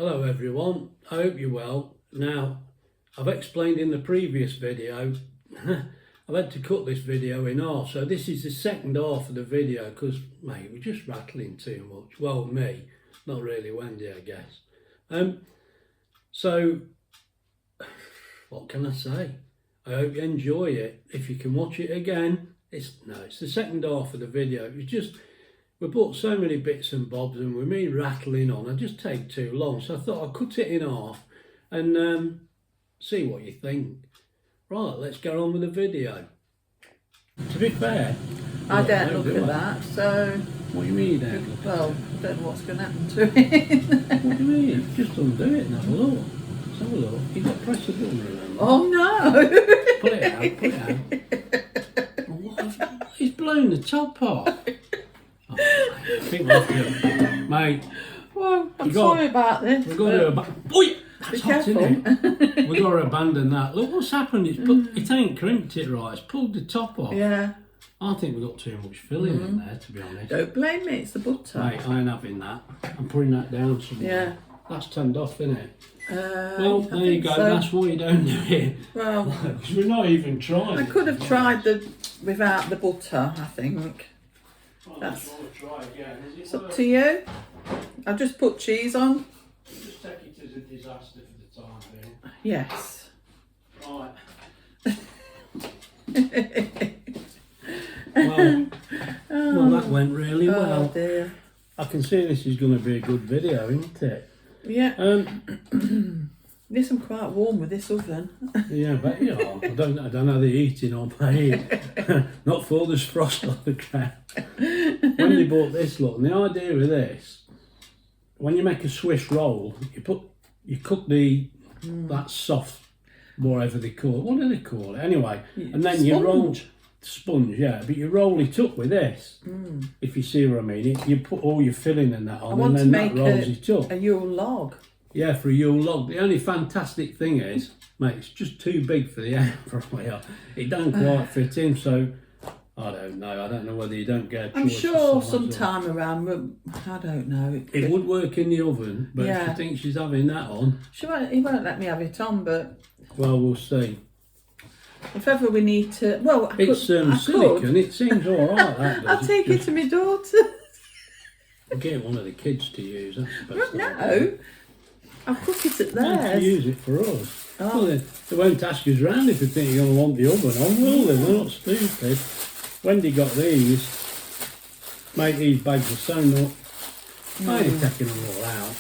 Hello everyone, I hope you're well. Now, I've explained in the previous video, I've had to cut this video in half, so this is the second half of the video because, mate, we're just rattling too much. Well, me, not really Wendy, I guess. So, what can I say? I hope you enjoy it. If you can watch it again, it's the second half of the video. It was just, we bought so many bits and bobs and with me rattling on, I'd just take too long. So I thought I'd cut it in half and see what you think. Right, let's get on with the video. To be fair, I don't look at that, so... What do you mean you don't look well, I don't know what's going to happen to it. What do you mean? Just undo it and have a look. Let's have a look. You've got to press the button, remember? Oh no! Pull it out, pull it out. What? He's blown the top off. Oh, I think we'll have to, mate. Well, I'm sorry about this. We've got to Oi! That's hot, isn't it? We've got to abandon that. Look what's happened. It ain't crimped it right. It's pulled the top off. Yeah. I think we've got too much filling in there, to be honest. Don't blame me, it's the butter. Mate, I ain't having that. I'm putting that down somewhere. Yeah. That's turned off, isn't it? Well, there you go. So. That's why you don't do it. Well, because we're not even trying. I could have tried without the butter, I think. Well, that's. Try again. It's up to you. I've just put cheese on. Just take it as a disaster for the time being. Yes. Right. Well, that went really well. Oh dear. I can see this is going to be a good video, isn't it? Yeah. Yes, I'm quite warm with this oven. Yeah, but you know, I don't know the heating on my not for there's frost on the ground. When they bought this, look, and the idea of this, when you make a Swiss roll, you cook that soft, whatever they call it. What do they call it? Anyway, and then you roll sponge, yeah, but you roll it up with this. If you see what I mean, you put all your filling in that on, and then that rolls it up. A Yule log. Yeah, for a Yule log. The only fantastic thing is, mate, it's just too big for the air fryer. It don't quite fit in, so I don't know. I don't know whether you don't get a choice. I'm sure sometime around, I don't know. It would work in the oven, but if you think she's having that on... He won't let me have it on, but... Well, we'll see. If ever we need to... Well, it's silicone. It seems all right, that does. I'll take it to my daughter. I'll get one of the kids to use. That's the best No. I'll cook it at theirs. To use it for us. Oh. Well, they won't ask us round if they think you're going to want the oven on, will they? They're not stupid. Wendy got these. Mate, these bags are so not... I ain't taking them all out.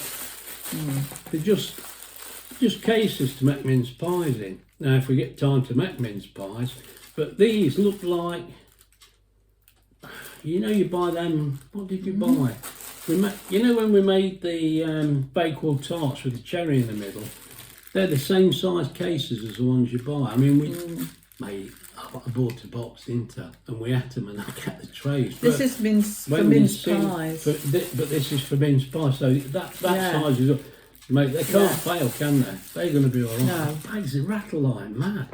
They're just cases to make mince pies in. Now, if we get time to make mince pies. But these look like... You know, you buy them... What did you buy? You know when we made the Bakewell tarts with the cherry in the middle? They're the same size cases as the ones you buy. I mean, I bought a box, didn't I? And we had them and I kept the trays. This is for mince pies. But this is for mince pies, so that size is up. Mate, they can't fail, can they? They're going to be all right. No. Bags of rattle like mad.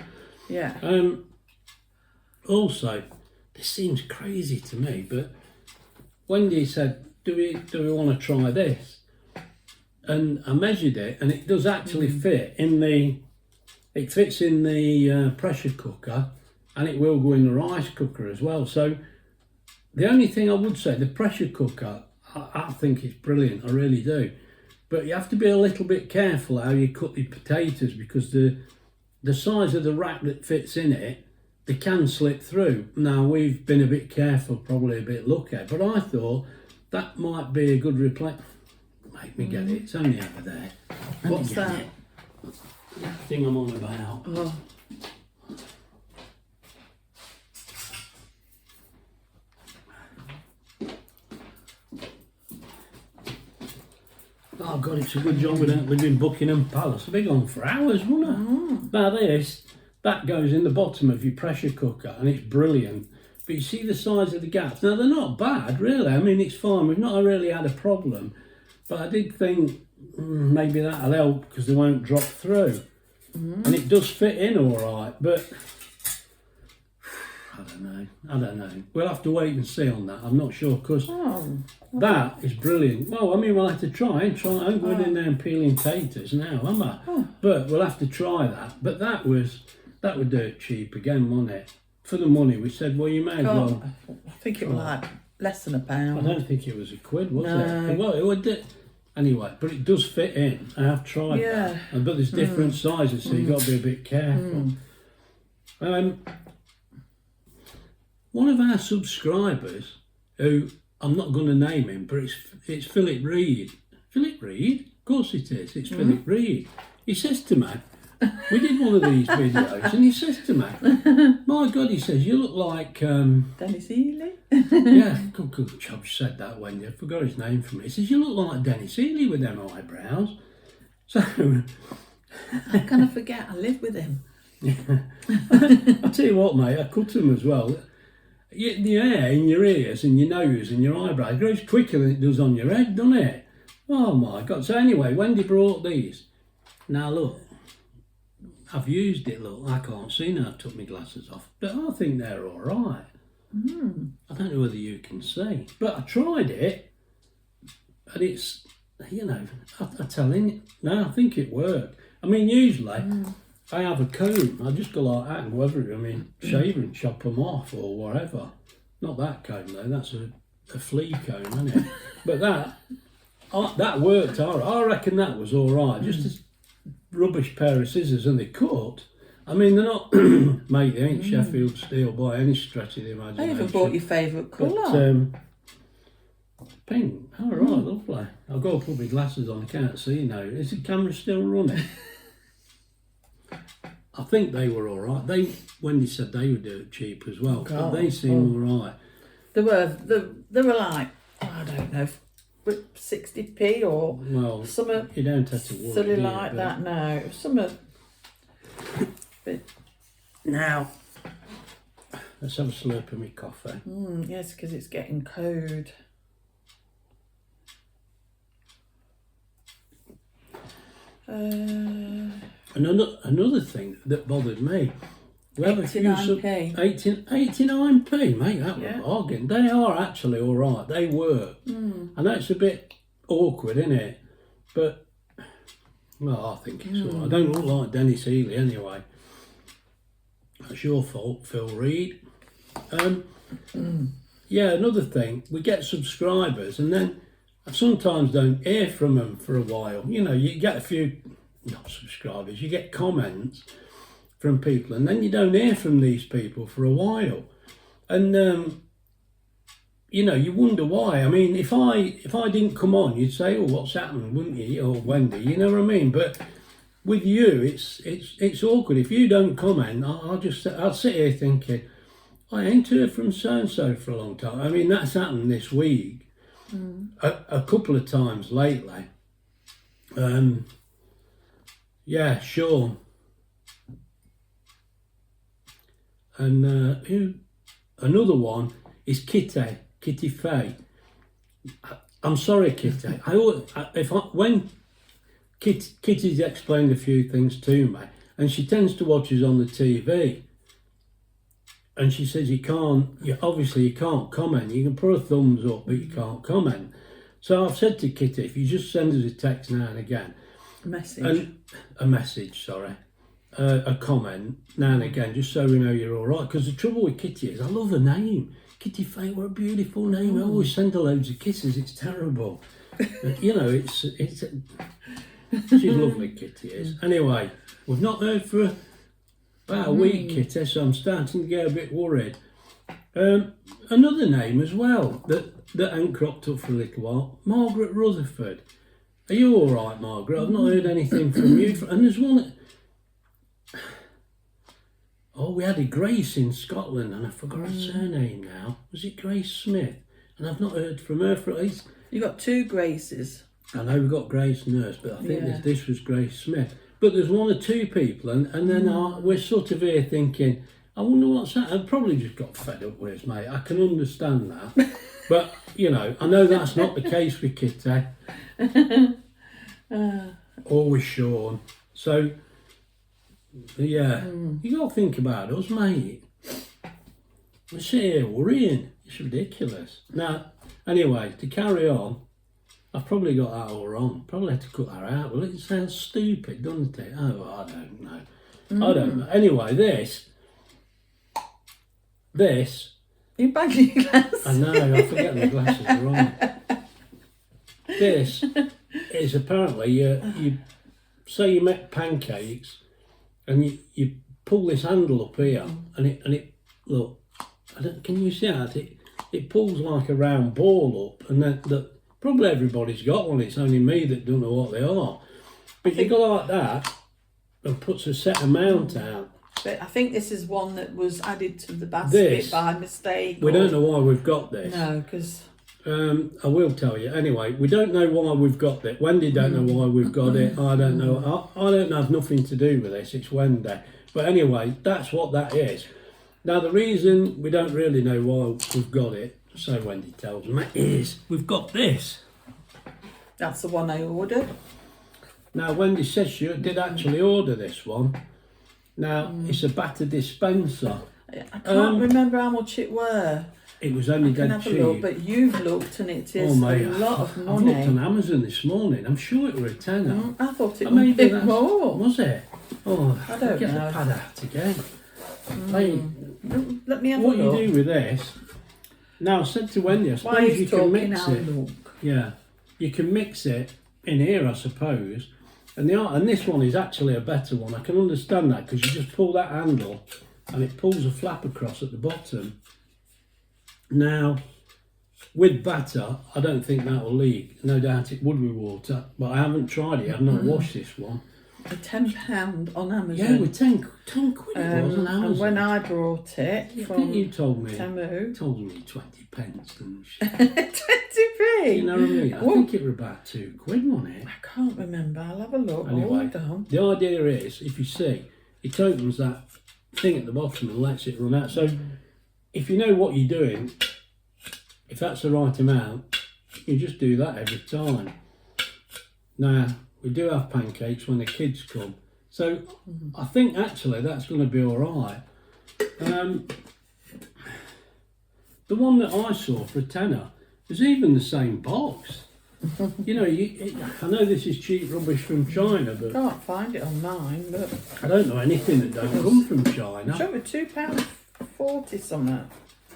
Yeah. Also, this seems crazy to me, but Wendy said, do we want to try this? And I measured it, and it does actually fit in the... It fits in the pressure cooker, and it will go in the rice cooker as well. So the only thing I would say, the pressure cooker, I think it's brilliant. I really do. But you have to be a little bit careful how you cut the potatoes because the size of the rack that fits in it, they can slip through. Now, we've been a bit careful, probably a bit lucky, but I thought that might be a good replacement. Make me get it. It's only over there. What's that? That thing I'm on about. Oh. Oh God, it's a good job we don't live in Buckingham Palace. I've been on for hours, wouldn't I? Now that goes in the bottom of your pressure cooker and it's brilliant. But you see the size of the gaps. Now they're not bad, really. I mean, it's fine. We've not really had a problem. But I did think maybe that'll help because they won't drop through. And it does fit in all right. But I don't know. We'll have to wait and see on that. I'm not sure, because Oh, that is brilliant. Well, I mean, we'll have to try. I'm going in there and peeling taters now, am I? Oh. But we'll have to try that. But that was dirt cheap again, wasn't it? For the money, we said, well, you may as well. I think it was like less than I £1. don't think it was a quid, was No. it? Well, it would. Anyway, but it does fit in. I have tried Yeah. that. But there's different sizes, so you've got to be a bit careful. One of our subscribers, who I'm not going to name him, but it's Philip Reed. Philip Reed? Of course it is. It's Philip Reed. He says to me, we did one of these videos, and he says to me, my God, he says, you look like... Dennis Ely? yeah, good job you said that, Wendy. I forgot his name from me. He says, you look like Dennis Ely with them eyebrows. So... How can I forget? I live with him. I'll tell you what, mate, I cut them as well. The hair in your ears and your nose and your eyebrows grows quicker than it does on your head, doesn't it? Oh my God. So anyway, Wendy brought these. Now look, I've used it, look, I can't see now, I've took my glasses off, but I think they're all right. I don't know whether you can see, but I tried it, and it's, you know, I'm telling you, no, I think it worked. I mean, usually I have a comb, I just go like that and whatever, I mean, shave and chop them off or whatever. Not that comb though, that's a flea comb, isn't it? But that worked all right. I reckon that was all right, just a rubbish pair of scissors, and they cut. I mean, they're not, mate, they ain't Sheffield steel by any stretch of the I imagination. even bought your favourite But, colour. pink, all right, lovely. I've got to put my glasses on, I can't see now. Is the camera still running? I think they were all right. Wendy said they would do it cheap as well, but they seem all right. They were like, I don't know, 60p or Well, something you don't have to worry, silly do you? like But that. No, something. now, let's have a slurp of my coffee. Yes, because it's getting cold. Another thing that bothered me, we have a few 89p. 89p, mate, that was Yeah. a bargain. They are actually all right, they work. I know it's a bit awkward, isn't it? But, well, I think it's all right. I don't look like Dennis Ely anyway. That's your fault, Phil Reed. Yeah, another thing, we get subscribers and then I sometimes don't hear from them for a while. You know, you get a few, not subscribers, you get comments from people and then you don't hear from these people for a while. And, you know, you wonder why. I mean, if I didn't come on, you'd say, oh, what's happened, wouldn't you? Or Wendy, you know what I mean? But with you, it's awkward. If you don't comment, I'll sit here thinking, I ain't heard from so-and-so for a long time. I mean, that's happened this week. A couple of times lately. Yeah, sure. And another one is Kitty Faye. I'm sorry, Kitty. When Kitty's explained a few things to me, and she tends to watch us on the TV. And she says you can't comment. You can put a thumbs up, but you can't comment. So I've said to Kitty, if you just send us a text now and again, a comment now and again, just so we know you're all right. Because the trouble with Kitty is, I love her name, Kitty Faye. What a beautiful name. I always send her loads of kisses. It's terrible. You know, it's she's lovely, Kitty is. Anyway, we've not heard for about a week, Kitty, so I'm starting to get a bit worried. Another name as well that ain't cropped up for a little while, Margaret Rutherford. Are you all right, Margaret? I've not heard anything from you. And there's one. Oh, we had a Grace in Scotland, and I forgot her surname now. Was it Grace Smith? And I've not heard from her for at least. You got two Graces. I know we've got Grace Nurse, but I think this was Grace Smith. But there's one or two people, and then we're sort of here thinking, I wonder what's that. I've probably just got fed up with us, mate. I can understand that. But, you know, I know that's not the case with Kitty. Or with Sean. So, yeah, you got to think about us, mate. I sit here worrying. It's ridiculous. Now, anyway, to carry on, I've probably got that all wrong. Probably had to cut that out. Well, it sounds stupid, doesn't it? Oh, I don't know. I don't know. Anyway, this. You bag your glasses. I know, I forget my glasses are on. This is apparently, you say you make pancakes and you pull this handle up here and it look, can you see that? It pulls like a round ball up, and that probably everybody's got one, it's only me that don't know what they are. But you go like that and puts a set amount out. But I think this is one that was added to the basket by mistake. We don't know why we've got this. No, because... I will tell you. Anyway, we don't know why we've got it. Wendy don't know why we've got it. I don't know. I don't have nothing to do with this. It's Wendy. But anyway, that's what that is. Now, the reason we don't really know why we've got it, so Wendy tells me, is we've got this. That's the one I ordered. Now, Wendy says she did actually order this one. Now, it's a batter dispenser. I can't remember how much it were. It was only dead cheap. Look, but you've looked and it is mate, a lot of money. I've looked on Amazon this morning. I'm sure it were a tenner. I thought it was a bit more. Was it? Oh, I don't get know. the pad out again. Mate, Let me have a what look. you do with this? Now, I said to Wendy, I Why suppose is you can mix talking it. out, look? Yeah, you can mix it in here, I suppose. And this one is actually a better one. I can understand that because you just pull that handle and it pulls a flap across at the bottom. Now, with batter, I don't think that will leak. No doubt it would with water, but I haven't tried it. I've not washed this one. For £10 on Amazon. Yeah, with 10 quid it was on Amazon. And when I brought it I from think you told me. TEMU. Told me 20 pence, didn't she? 20p? You know what I mean? I think it were about 2 quid, wasn't it? I can't remember. I'll have a look. Anyway, Hold on. the idea is, if you see, it opens that thing at the bottom and lets it run out. So, if you know what you're doing, if that's the right amount, you just do that every time. Now, we do have pancakes when the kids come. So, I think actually that's going to be all right. The one that I saw for a tenner was even the same box. You know, I know this is cheap rubbish from China, but Can't find it online, but I don't know anything that don't come from China. show me £2.40 something.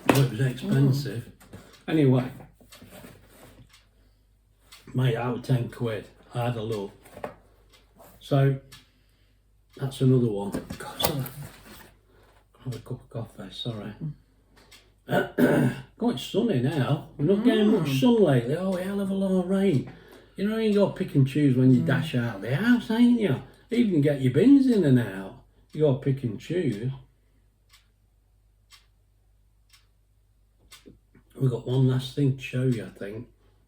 Oh, it was expensive. Anyway, mate, out of 10 quid, I had a look. So, that's another one. God, sorry. Have a cup of coffee, sorry. God, it's sunny now. We're not getting much sun lately. Oh, a hell of a lot of rain. You know, you got to pick and choose when you dash out of the house, ain't you? Even get your bins in and out. You got to pick and choose. We've got one last thing to show you, I think,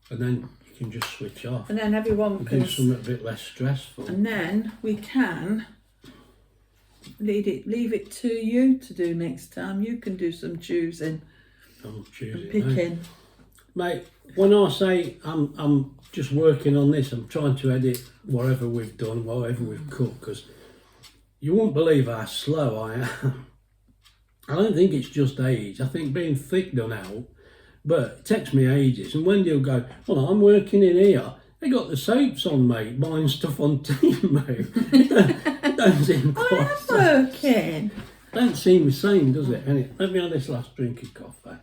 and then you can just switch off. And then everyone can... Do something a bit less stressful. And then we can leave it to you to do next time. You can do some choosing I'm choosing, and picking. Mate, when I say I'm just working on this, I'm trying to edit whatever we've done, whatever we've cooked, because you won't believe how slow I am. I don't think it's just age. I think being thick done out, but it takes me ages. And Wendy will go, well, I'm working in here. They got the soaps on, mate, buying stuff on TEMU. It don't seem quite I am working. Don't seem the same, does it? Anyway, let me have this last drink of coffee.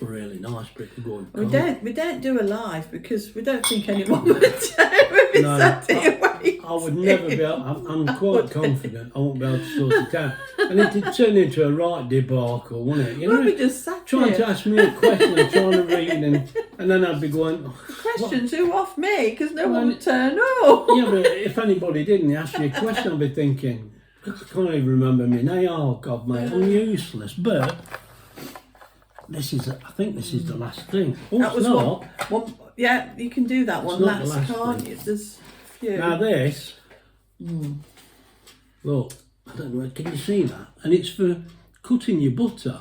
Really nice bit of going. We don't do a live because we don't think anyone would if it's sat here waiting. I would never be able, I'm quite confident I won't be able to sort it out. And it'd turn into a right debacle, wouldn't it? You know, we just sat trying here. to ask me a question and trying to read, and then I'd be going, Questions who off me because no one would turn up. yeah, but if anybody didn't ask you a question, I'd be thinking, I can't even remember my name. Oh God, mate, I'm useless. But I think this is the last thing. Oh, That was not. one. Yeah, you can do that one not the last, last can't thing. you? There's a few. Now this, look, I don't know, can you see that? And it's for cutting your butter.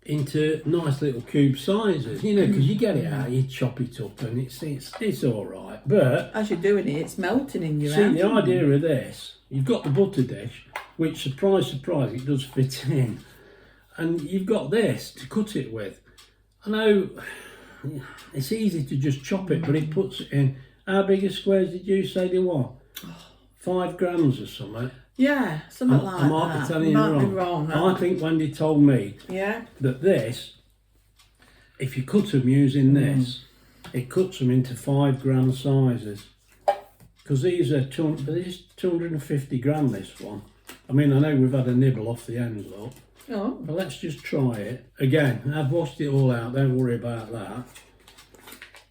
into nice little cube sizes, you know, because you get it out, you chop it up, and it's all right. But as you're doing it, it's melting in your see, hand. the idea of this, you've got the butter dish, which surprise, surprise, it does fit in, and you've got this to cut it with. I know it's easy to just chop it, but it puts it in. How big a squares did you say they were? 5 grams or something. Yeah, something like that. I might be telling you might be wrong. wrong. I think Wendy told me that this, if you cut them using this, it cuts them into 5 gram sizes. Because these are 250 gram, this one. I mean, I know we've had a nibble off the end, look. Oh. But let's just try it. Again, I've washed it all out, don't worry about that.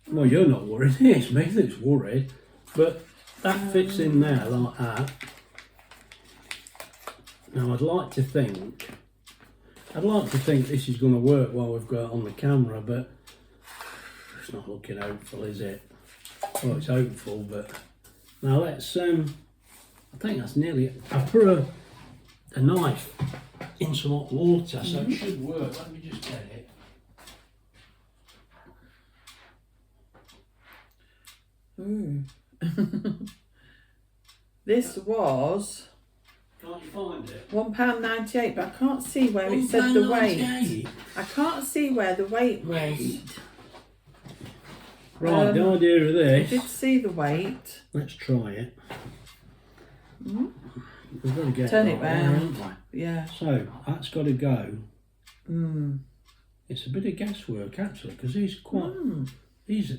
Well, you're not worried, it's me that's worried. But that fits in there like that. Now I'd like to think this is going to work while we've got it on the camera, but it's not looking hopeful, is it? Well, it's hopeful, but now let's. I think that's nearly it. I put a knife in some hot water, so it should work. Let me just get it. This was. Can't you find it? £1.98, but I can't see where it said the weight. I can't see where the weight was. Right, the idea of I did this. see the weight. Let's try it. We've got to get Turn it it right there, round. haven't Yeah. we? So that's got to go. It's a bit of guesswork actually, because these quite. These.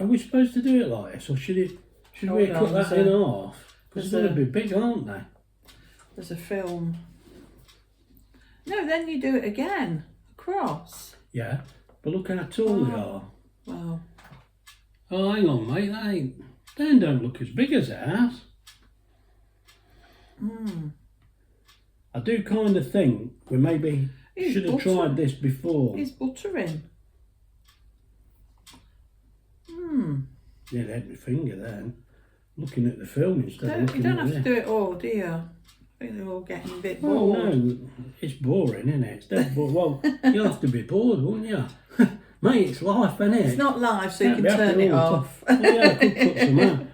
Are we supposed to do it like this, or should we cut that in half? Because they're going to be big, aren't they? There's a film. No, then you do it again. Across. Yeah, but look how tall they are. Wow. Oh, hang on, mate. They don't look as big as ours. I do kind of think we maybe should have tried this before. He's buttering. Yeah, they had my finger then. Looking at the film instead of looking You don't at have to this. do it all, do you? I think they're all getting a bit Oh bored. no, it's boring, isn't it? It's dead boring. Well, you'll have to be bored, wouldn't you? Mate, it's life, isn't it? It's not live, so you Can't can be turn after it all the off. time. Oh, yeah, I could cut some out.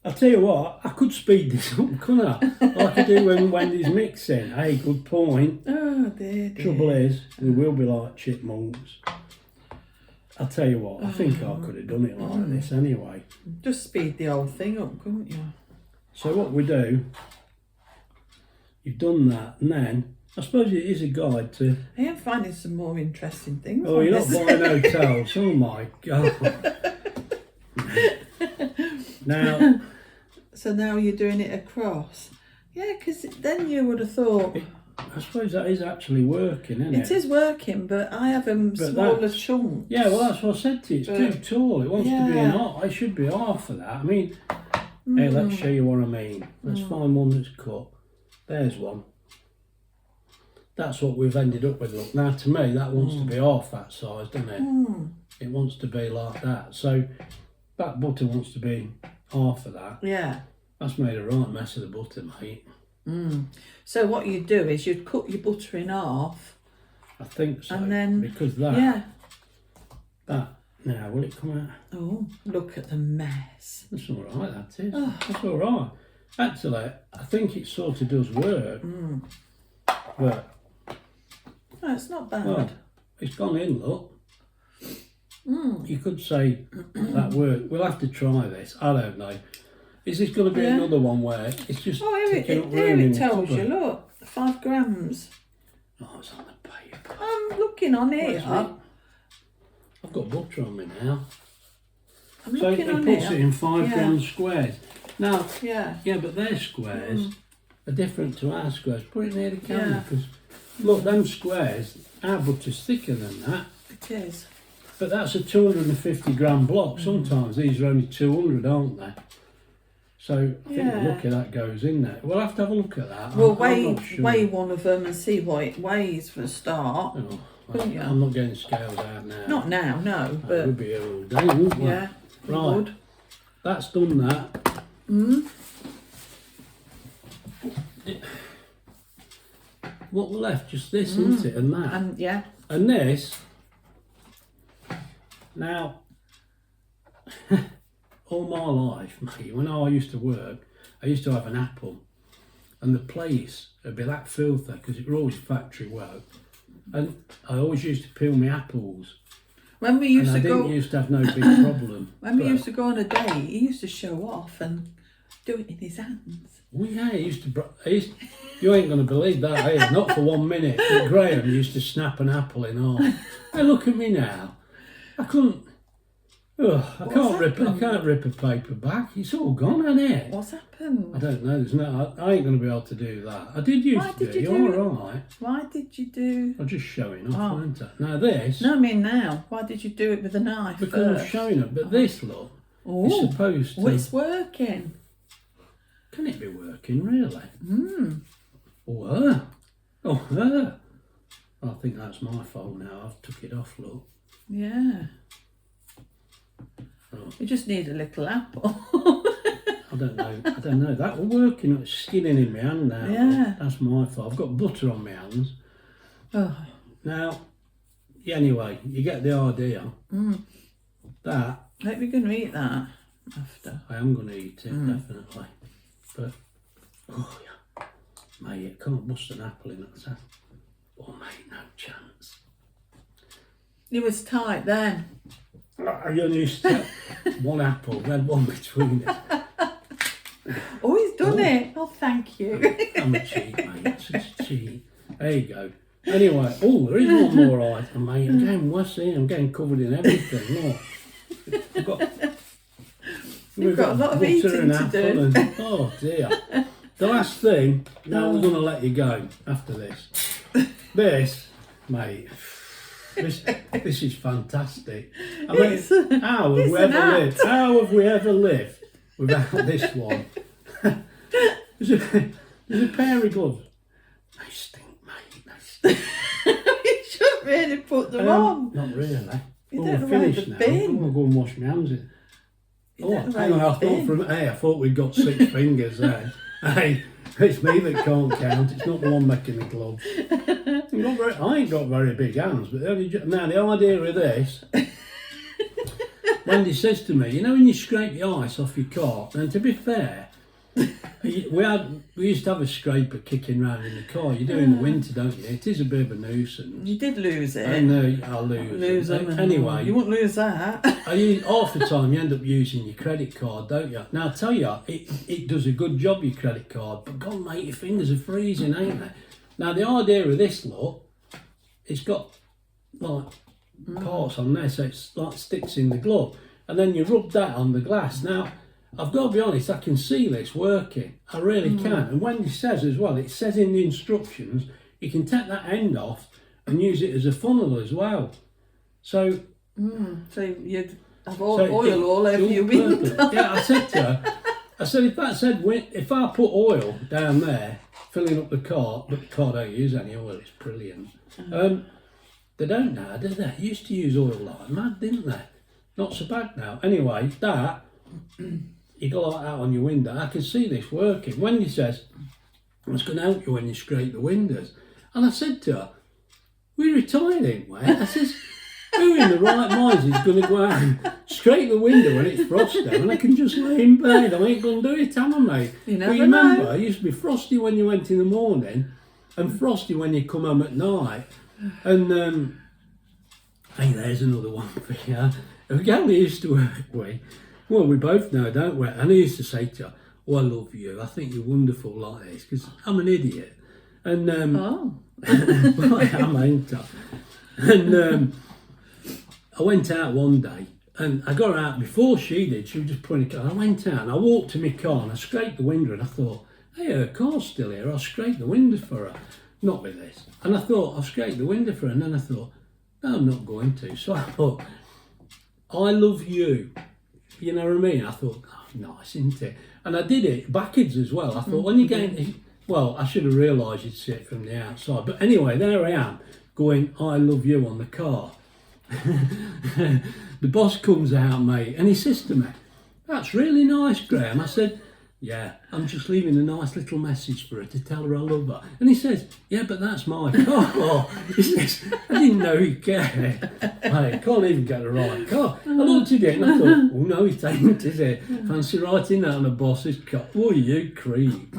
I'll tell you what, I could speed this up, couldn't I? Like I do when Wendy's mixing. Hey, good point. Oh dear. Trouble is, we will be like chipmunks. I'll tell you what, I think I could have done it like this anyway. Just speed the whole thing up, couldn't you? So what we do, you've done that, and then I suppose it is a guide to. I am finding some more interesting things. Oh, on you're not this. buying hotels. Oh my god. Now, So now you're doing it across. Yeah, because then you would have thought I suppose that is actually working, isn't it? it is working, but I have them smaller chunks. Yeah, well, that's what I said to you. It's too tall. It wants to be an half. It should be half of that. I mean, hey, let's show you what I mean. Let's find one that's cut. There's one. That's what we've ended up with. Look, now to me, that wants to be half that size, doesn't it? It wants to be like that. So that butter wants to be half of that. Yeah. That's made a right mess of the butter, mate. So what you do is you'd cut your butter in half. I think so. And then because that. Yeah. That. Now, will it come out? Oh, look at the mess. That's all right, that is. That's all right. Actually, I think it sort of does work. But, No, it's not bad. well, it's gone in, look. You could say that worked. We'll have to try this. I don't know. Is this going to be another one where it's just taking up room in it the tells you, cupboard? look, 5 grams. Oh, it's on the paper. I'm looking on here. I've got butter on me now. I'm So looking it on puts here. it in 5 gram squares. Now, Yeah. yeah, but their squares are different to our squares. Put it near the camera because look, them squares, our butter's thicker than that. It is. But that's a 250 gram block. Sometimes these are only 200, aren't they? So I think the look at that goes in there. We'll have to have a look at that. Well, I'm not sure. weigh one of them and see what it weighs for a start. Oh, Couldn't you? I'm not getting scaled out now. Not now, no, We'll but be here all day, won't we? yeah, Right. would. That's done that. what we're left, just this, isn't it, and that. And yeah. And this, now, all my life, mate, when I used to work, I used to have an apple, and the place would be that filthy because it was always factory work, and I always used to peel my apples. When we used and to I go, didn't used to have no big problem. when we used to go on a date, he used to show off and do it in his hands. Well, yeah, he used to. You ain't going to believe that, are you? Not for 1 minute. But Graham used to snap an apple in half. Hey, look at me now. I couldn't. I can't rip a paper back. It's all gone, isn't it? What's happened? I don't know. There's no. I ain't going to be able to do that. I did used to do. You're all right. Why did you do? I'm just showing off, weren't I? Now this. No, I mean now. Why did you do it with a knife? Because I'm showing it. But this, look, is supposed to. Oh, it's working. Can it be working, really? Oh, I think that's my fault now. I've took it off, look. Yeah. Oh. You just need a little apple. I don't know. That will work, you know, it's skinning in my hand now. Yeah. That's my fault. I've got butter on my hands. Oh. Now, anyway, you get the idea. That. Maybe we're going to eat that after. I am going to eat it, definitely. But, oh yeah. Mate, I can't bust an apple in that. Oh, mate, no chance. It was tight then. I only used to have one apple, we had one between it. Oh, he's done it. Oh, thank you. I'm a cheat, mate. Such a cheat. There you go. Anyway, there is one more item, mate. I'm getting worse here. I'm getting covered in everything. Look. You've got a lot of eating to do. And, oh, dear. The last thing, now we're going to let you go after this. This, mate, this is fantastic. I mean, how have we ever lived without this one? There's a pair of gloves. They stink, mate. They stink. You shouldn't really put them on. Not really. You We're don't finished the now. bin. I'm going to go and wash my hands. Hang on, I thought we'd got 6 fingers there. Hey, it's me that can't count. It's not the one making the gloves. I ain't got very big hands, but now the idea of this, Wendy says to me, you know when you scrape the ice off your car, and to be fair, we used to have a scraper kicking around in the car. You do in the winter, don't you? It is a bit of a nuisance. You did lose it. And I'll lose them. Anyway. You won't lose that. Half the time you end up using your credit card, don't you? Now, I tell you, it does a good job, your credit card, but God, mate, your fingers are freezing, ain't they? Now, the idea of this, look, it's got, like, parts on there, so it's like sticks in the glove. And then you rub that on the glass. Now, I've got to be honest, I can see this working. I really can. And Wendy says as well, it says in the instructions, you can take that end off and use it as a funnel as well. So... So you'd have oil all over your window. Yeah, I said to her, if I put oil down there, filling up the car, but the car don't use any oil, it's brilliant. They don't now, do they? They used to use oil like mad, didn't they? Not so bad now. Anyway, that, you go like that on your window. I can see this working. Wendy says, it's going to help you when you scrape the windows. And I said to her, we're retired, ain't we? I says, who in the right mind is going to go out and scrape the window when it's frosty and I can just lay in bed? I ain't going to do it, am I, mate? You never remember, know. It used to be frosty when you went in the morning and frosty when you come home at night. And, hey, there's another one for you. A girl we used to work with, well, we both know, don't we? And I used to say to her, oh, I love you. I think you're wonderful like this because I'm an idiot. And, well, I am, ain't I? And, I went out one day and I got her out before she did. She was just putting a car. I went out and I walked to my car and I scraped the window and I thought, hey, her car's still here. I'll scrape the window for her. Not with this. And I thought, I'll scrape the window for her. And then I thought, no, I'm not going to. So I thought, I love you. You know what I mean? I thought, oh, nice, isn't it? And I did it backwards as well. I thought, when you get in, well, I should have realised you'd see it from the outside. But anyway, there I am going, I love you on the car. The boss comes out, mate, and he says to me, that's really nice, Graham. I said, yeah, I'm just leaving a nice little message for her to tell her I love her. And he says, yeah, but that's my car. He says, I didn't know he cared. I can't even get a right car. I looked at it and I thought, oh no, it ain't, is it? Fancy writing that on a boss's car. Oh, you creep.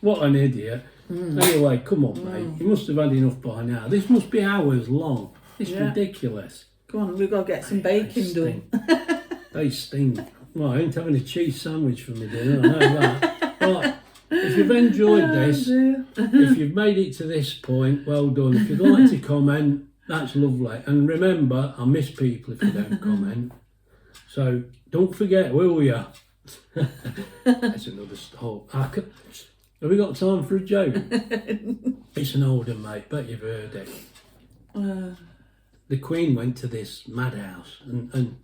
What an idiot. Anyway, come on, mate. You must have had enough by now. This must be hours long. It's ridiculous. Go on, we've got to get some baking done. They sting. Well, I ain't having a cheese sandwich for my dinner, I know that. Right, if you've enjoyed this, if you've made it to this point, well done. If you'd like to comment, that's lovely. And remember, I miss people if you don't comment. So don't forget, will you? That's another stop. Have we got time for a joke? It's an older mate, bet you've heard it. The Queen went to this madhouse and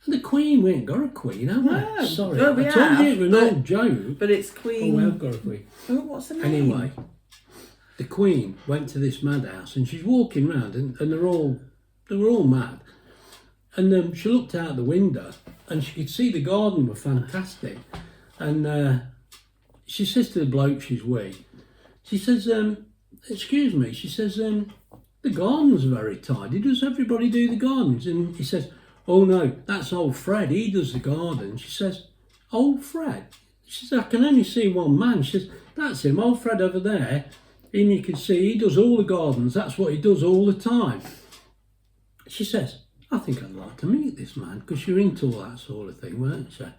the Queen, we ain't got a Queen, have we? No. Sorry, Well, we I told have, you it was an old joke. But it's Oh, Queen. we have got a Queen. Oh, what's the name? Anyway, the Queen went to this madhouse and she's walking round and they were all mad. And she looked out the window and she could see the garden were fantastic. And she says to the bloke she's with, she says, excuse me, she says, the garden's very tidy. Does everybody do the gardens? And he says, oh no, that's old Fred, he does the garden. She says, old Fred? She says, I can only see one man. She says, that's him, old Fred over there. And you can see he does all the gardens, that's what he does all the time. She says, I think I'd like to meet this man, because you're into all that sort of thing, weren't you?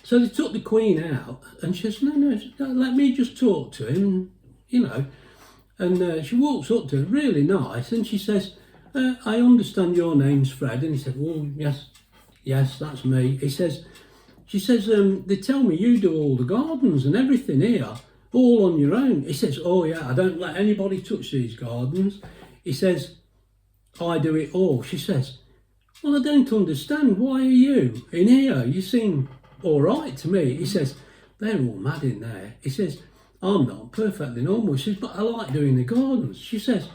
So they took the Queen out, and she says, no, let me just talk to him, you know. And she walks up to him, really nice, and she says, I understand your name's Fred. And he said, well, yes, that's me. She says, they tell me you do all the gardens and everything here, all on your own. He says, oh yeah, I don't let anybody touch these gardens. He says, I do it all. She says, well, I don't understand. Why are you in here? You seem all right to me. He says, they're all mad in there. He says, I'm not, perfectly normal. She says, but I like doing the gardens. She says,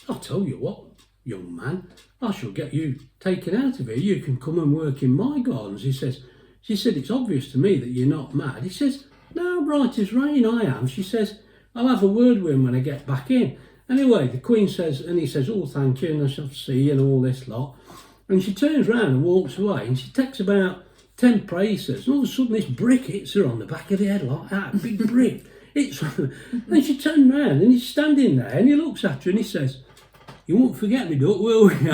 I'll tell you what, young man, I shall get you taken out of here. You can come and work in my gardens. She said, it's obvious to me that you're not mad. He says, no, bright as rain, I am. She says, I'll have a word with him when I get back in. Anyway, the Queen says, and he says, oh, thank you, and I shall see you, and all this lot. And she turns round and walks away, and she takes about 10 paces, and all of a sudden this brick hits her on the back of the head like that, a big brick. And she turned round, and he's standing there, and he looks at her, and he says, you won't forget me, duck, will you?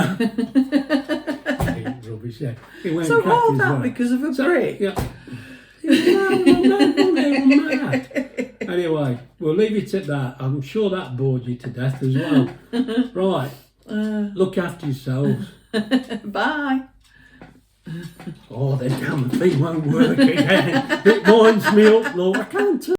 Rubbish, yeah. So all that because of a brick? Yeah. No, mad. Anyway, we'll leave it at that. I'm sure that bored you to death as well. Right, look after yourselves. Bye. Oh, the damn thing won't work again. It winds me up, look. I can't